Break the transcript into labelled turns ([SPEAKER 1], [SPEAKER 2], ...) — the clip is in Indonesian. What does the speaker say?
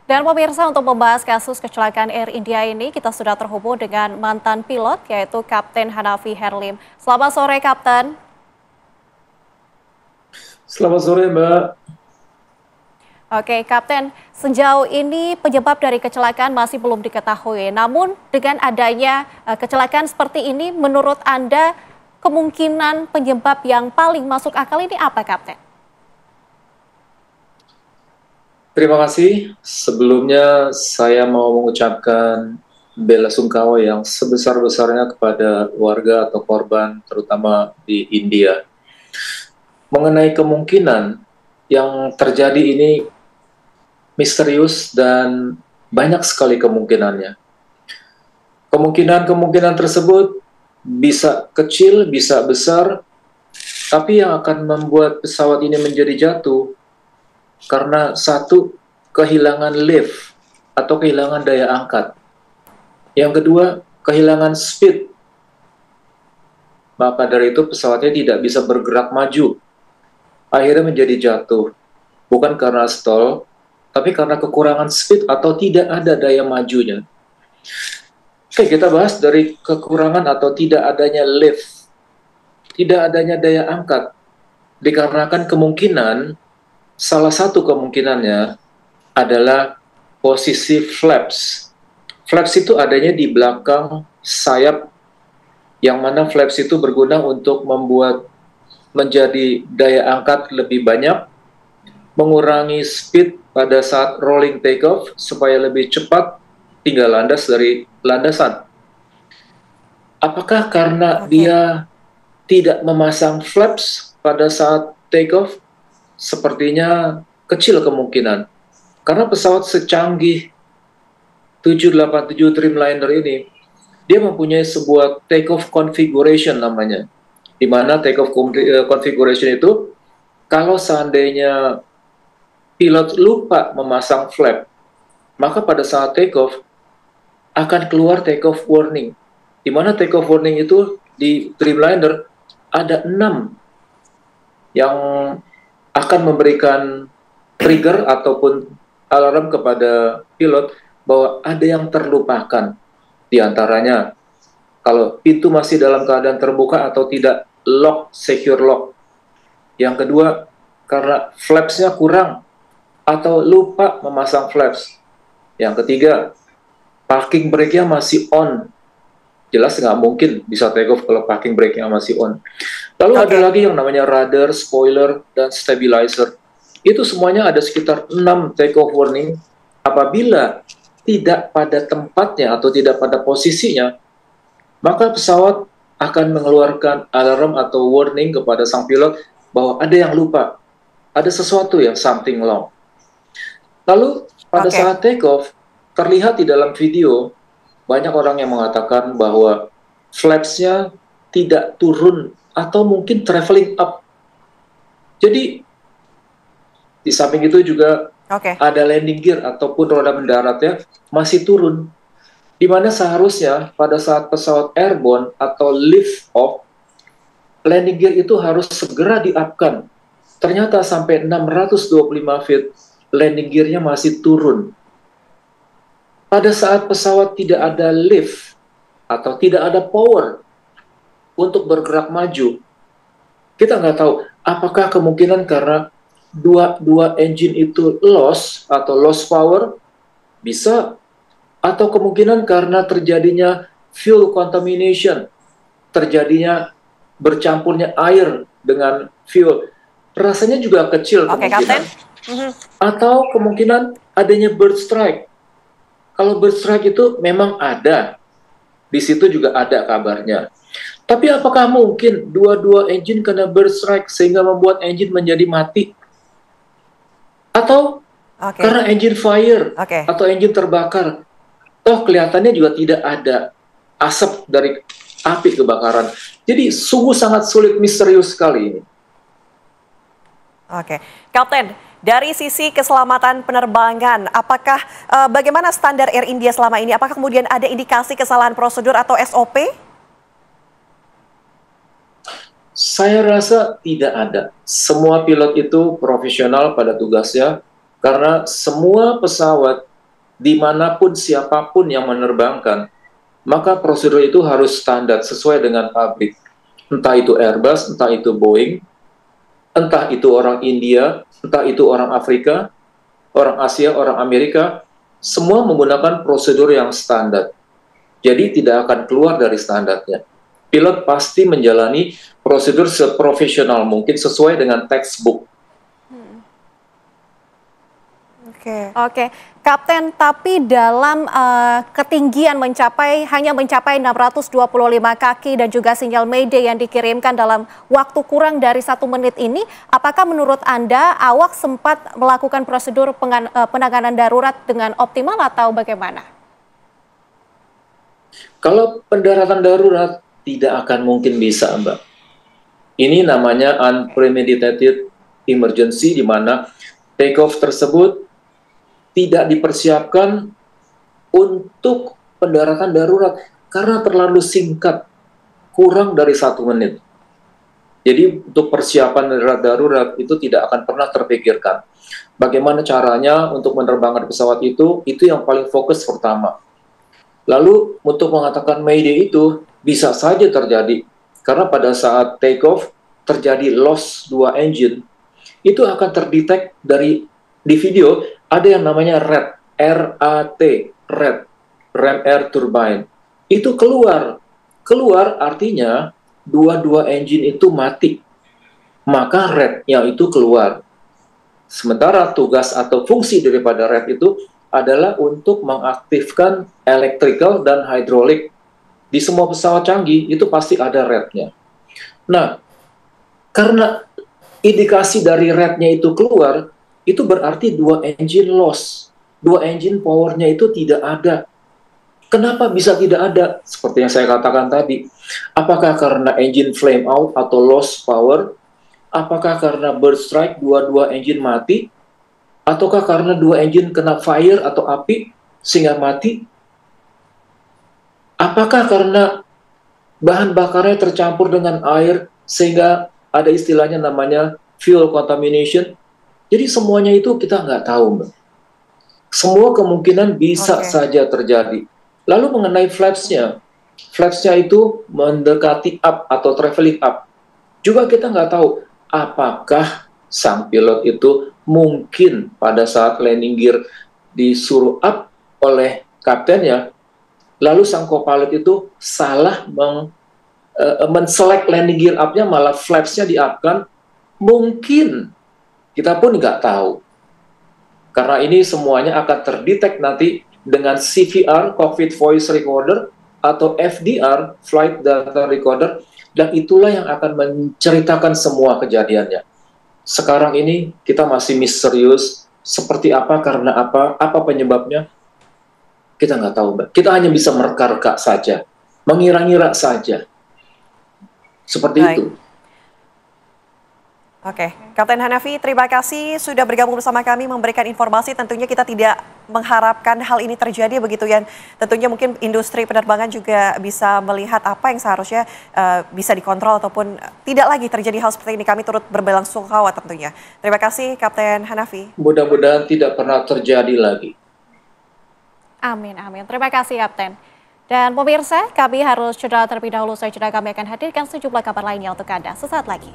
[SPEAKER 1] Dan pemirsa, untuk membahas kasus kecelakaan Air India ini, kita sudah terhubung dengan mantan pilot yaitu Kapten Hanafi Herlim. Selamat sore Kapten.
[SPEAKER 2] Selamat sore, Mbak.
[SPEAKER 1] Oke Kapten, sejauh ini penyebab dari kecelakaan masih belum diketahui. Namun dengan adanya kecelakaan seperti ini, menurut Anda kemungkinan penyebab yang paling masuk akal ini apa Kapten?
[SPEAKER 2] Terima kasih. Sebelumnya saya mau mengucapkan bela sungkawa yang sebesar-besarnya kepada warga atau korban, terutama di India. Mengenai kemungkinan yang terjadi ini misterius dan banyak sekali kemungkinannya. Kemungkinan-kemungkinan tersebut bisa kecil, bisa besar, tapi yang akan membuat pesawat ini menjadi jatuh karena satu, kehilangan lift atau kehilangan daya angkat. Yang kedua, kehilangan speed. Maka dari itu pesawatnya tidak bisa bergerak maju. Akhirnya menjadi jatuh. Bukan karena stall, tapi karena kekurangan speed atau tidak ada daya majunya. Oke, kita bahas dari kekurangan atau tidak adanya lift. Tidak adanya daya angkat. Dikarenakan kemungkinan, salah satu kemungkinannya adalah posisi flaps. Flaps itu adanya di belakang sayap, yang mana flaps itu berguna untuk membuat menjadi daya angkat lebih banyak, mengurangi speed pada saat rolling takeoff supaya lebih cepat tinggal landas dari landasan. Apakah karena
[SPEAKER 1] Oke.
[SPEAKER 2] dia tidak memasang flaps pada saat takeoff? Sepertinya kecil kemungkinan. Karena pesawat secanggih 787 Dreamliner ini, dia mempunyai sebuah takeoff configuration namanya. Di mana takeoff configuration itu, kalau seandainya pilot lupa memasang flap, maka pada saat takeoff akan keluar takeoff warning. Di mana takeoff warning itu di Dreamliner ada 6 yang akan memberikan trigger ataupun alarm kepada pilot bahwa ada yang terlupakan. Di antaranya, kalau pintu masih dalam keadaan terbuka atau tidak lock, secure lock. Yang kedua, karena flapsnya kurang atau lupa memasang flaps. Yang ketiga, parking brake-nya masih on. Jelas nggak mungkin bisa take off kalau parking brake-nya masih on. Lalu ada
[SPEAKER 1] Oke.
[SPEAKER 2] lagi yang namanya rudder, spoiler, dan stabilizer. Itu semuanya ada sekitar 6 take off warning. Apabila tidak pada tempatnya atau tidak pada posisinya, maka pesawat akan mengeluarkan alarm atau warning kepada sang pilot bahwa ada yang lupa, ada sesuatu yang something wrong. Lalu pada
[SPEAKER 1] Oke.
[SPEAKER 2] saat take off, terlihat di dalam video, banyak orang yang mengatakan bahwa flaps-nya tidak turun atau mungkin traveling up. Jadi di samping itu juga
[SPEAKER 1] Oke.
[SPEAKER 2] ada landing gear ataupun roda mendaratnya masih turun. Di mana seharusnya pada saat pesawat airborne atau lift off, landing gear itu harus segera di-up-kan. Ternyata sampai 625 feet, landing gear-nya masih turun. Pada saat pesawat tidak ada lift atau tidak ada power untuk bergerak maju, kita nggak tahu apakah kemungkinan karena dua engine itu loss atau loss power, bisa, atau kemungkinan karena terjadinya fuel contamination, terjadinya bercampurnya air dengan fuel. Rasanya juga kecil
[SPEAKER 1] Oke Kapten.
[SPEAKER 2] kemungkinan. Atau kemungkinan adanya bird strike. Kalau bird strike itu memang ada, di situ juga ada kabarnya. Tapi apakah mungkin dua-dua engine kena bird strike sehingga membuat engine menjadi mati? Atau
[SPEAKER 1] Oke.
[SPEAKER 2] karena engine fire
[SPEAKER 1] Oke.
[SPEAKER 2] atau engine terbakar? Toh kelihatannya juga tidak ada asap dari api kebakaran. Jadi sungguh sangat sulit, misterius sekali ini.
[SPEAKER 1] Oke, Kapten, dari sisi keselamatan penerbangan, apakah bagaimana standar Air India selama ini? Apakah kemudian ada indikasi kesalahan prosedur atau SOP?
[SPEAKER 2] Saya rasa tidak ada. Semua pilot itu profesional pada tugasnya, karena semua pesawat dimanapun siapapun yang menerbangkan, maka prosedur itu harus standar sesuai dengan pabrik. Entah itu Airbus, entah itu Boeing, entah itu orang India, entah itu orang Afrika, orang Asia, orang Amerika, semua menggunakan prosedur yang standar. Jadi tidak akan keluar dari standarnya. Pilot pasti menjalani prosedur seprofesional mungkin sesuai dengan textbook.
[SPEAKER 1] Oke, Kapten, tapi dalam ketinggian hanya mencapai 625 kaki dan juga sinyal Mayday yang dikirimkan dalam waktu kurang dari 1 menit ini, apakah menurut Anda awak sempat melakukan prosedur penanganan darurat dengan optimal atau bagaimana?
[SPEAKER 2] Kalau pendaratan darurat tidak akan mungkin bisa, Mbak. Ini namanya unpremeditated emergency, di mana take-off tersebut tidak dipersiapkan untuk pendaratan darurat karena terlalu singkat, kurang dari 1 menit. Jadi untuk persiapan darurat itu tidak akan pernah terpikirkan. Bagaimana caranya untuk menerbangkan pesawat itu yang paling fokus pertama. Lalu untuk mengatakan Mayday itu bisa saja terjadi karena pada saat take off terjadi loss 2 engine, itu akan terdetek di video ada yang namanya RAT, RAT, RAT, Ram Air Turbine. Itu keluar artinya dua engine itu mati, maka RAT-nya itu keluar. Sementara tugas atau fungsi daripada RAT itu adalah untuk mengaktifkan electrical dan hidrolik. Di semua pesawat canggih itu pasti ada RAT-nya. Nah, karena indikasi dari RAT-nya itu keluar, itu berarti 2 engine loss. 2 engine powernya itu tidak ada. Kenapa bisa tidak ada? Seperti yang saya katakan tadi. Apakah karena engine flame out atau loss power? Apakah karena burst strike, dua engine mati? Ataukah karena 2 engine kena fire atau api sehingga mati? Apakah karena bahan bakarnya tercampur dengan air sehingga ada istilahnya namanya fuel contamination? Jadi semuanya itu kita nggak tahu, Mbak. Semua kemungkinan bisa saja terjadi. Lalu mengenai flapsnya itu mendekati up atau traveling up. Juga kita nggak tahu apakah sang pilot itu mungkin pada saat landing gear disuruh up oleh kaptennya, lalu sang co-pilot itu salah men-select landing gear up-nya, malah flaps-nya di-up-kan. Mungkin kita pun nggak tahu. Karena ini semuanya akan terdetek nanti dengan CVR, Cockpit Voice Recorder, atau FDR, Flight Data Recorder, dan itulah yang akan menceritakan semua kejadiannya. Sekarang ini kita masih misterius, seperti apa, karena apa penyebabnya, kita nggak tahu, Mbak. Kita hanya bisa mereka-reka saja, mengira-ngira saja. Seperti itu.
[SPEAKER 3] Oke, Kapten Hanafi, terima kasih sudah bergabung bersama kami memberikan informasi. Tentunya kita tidak mengharapkan hal ini terjadi begitu ya. Tentunya mungkin industri penerbangan juga bisa melihat apa yang seharusnya bisa dikontrol ataupun tidak lagi terjadi hal seperti ini. Kami turut berbelasungkawa tentunya. Terima kasih Kapten Hanafi.
[SPEAKER 2] Mudah-mudahan tidak pernah terjadi lagi.
[SPEAKER 1] Amin, amin. Terima kasih Kapten. Dan pemirsa, kami harus jeda terlebih dahulu. Kami akan hadirkan sejumlah kabar lainnya untuk Anda sesaat lagi.